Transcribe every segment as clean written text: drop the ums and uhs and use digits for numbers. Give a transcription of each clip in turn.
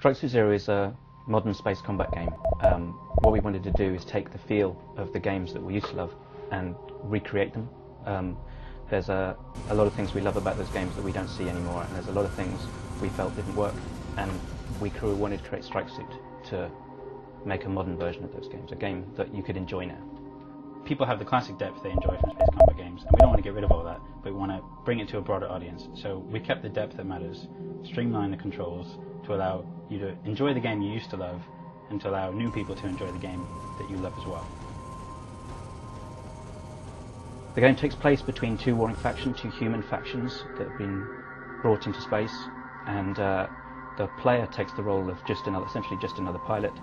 Strike Suit Zero is a modern space combat game. What we wanted to do is take the feel of the games that we used to love and recreate them. There's a lot of things we love about those games that we don't see anymore, and there's a lot of things we felt didn't work, and we wanted to create Strike Suit to make a modern version of those games, a game that you could enjoy now. People have the classic depth they enjoy from space combat games, and we don't want to get rid of all that, but we want to bring it to a broader audience. So we kept the depth that matters, streamline the controls to allow you to enjoy the game you used to love, and to allow new people to enjoy the game that you love as well. The game takes place between two warring factions, two human factions that have been brought into space, and the player takes the role of essentially just another pilot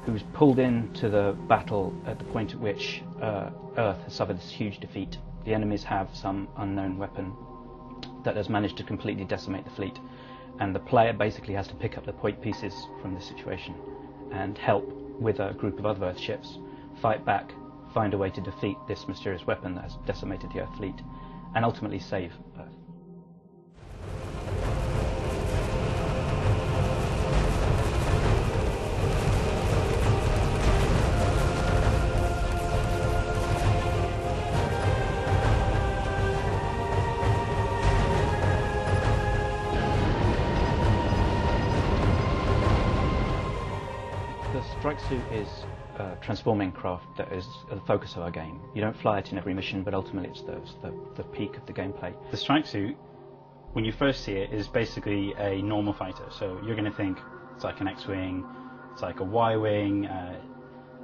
who's pulled into the battle at the point at which Earth has suffered this huge defeat. The enemies have some unknown weapon that has managed to completely decimate the fleet, and the player basically has to pick up the point pieces from this situation and help with a group of other Earth ships fight back, find a way to defeat this mysterious weapon that has decimated the Earth fleet, and ultimately save Earth. The Strike Suit is a transforming craft that is the focus of our game. You don't fly it in every mission, but ultimately it's the peak of the gameplay. The Strike Suit, when you first see it, is basically a normal fighter. So you're going to think it's like an X-Wing, it's like a Y-Wing,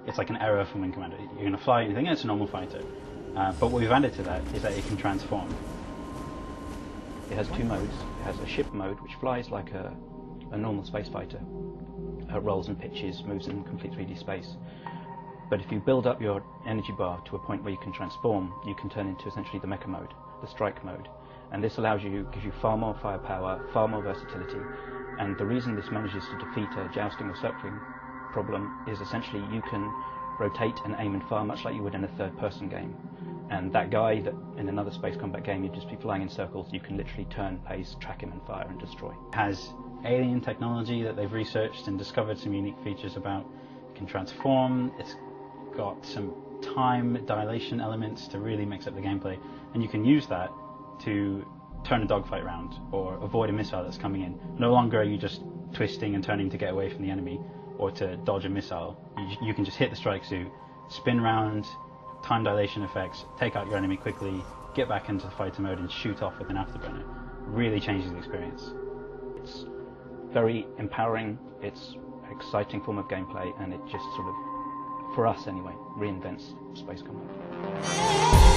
it's like an Arrow from Wing Commander. You're going to fly it and you think it's a normal fighter. But what we've added to that is that it can transform. It has two modes. It has a ship mode, which flies like a normal space fighter. Rolls and pitches, moves in complete 3D space. But if you build up your energy bar to a point where you can transform, you can turn into essentially the mecha mode, the strike mode. And this gives you far more firepower, far more versatility. And the reason this manages to defeat a jousting or circling problem is essentially you can rotate and aim and fire much like you would in a third-person game. And that guy that in another space combat game you'd just be flying in circles, you can literally turn, pace, track him and fire and destroy. It has alien technology that they've researched and discovered some unique features about. It can transform, it's got some time dilation elements to really mix up the gameplay, and you can use that to turn a dogfight round or avoid a missile that's coming in. No longer are you just twisting and turning to get away from the enemy or to dodge a missile. You can just hit the Strike Suit, spin round, time dilation effects, take out your enemy quickly, get back into the fighter mode and shoot off with an afterburner. Really changes the experience. It's very empowering, it's an exciting form of gameplay, and it just sort of, for us anyway, reinvents space combat.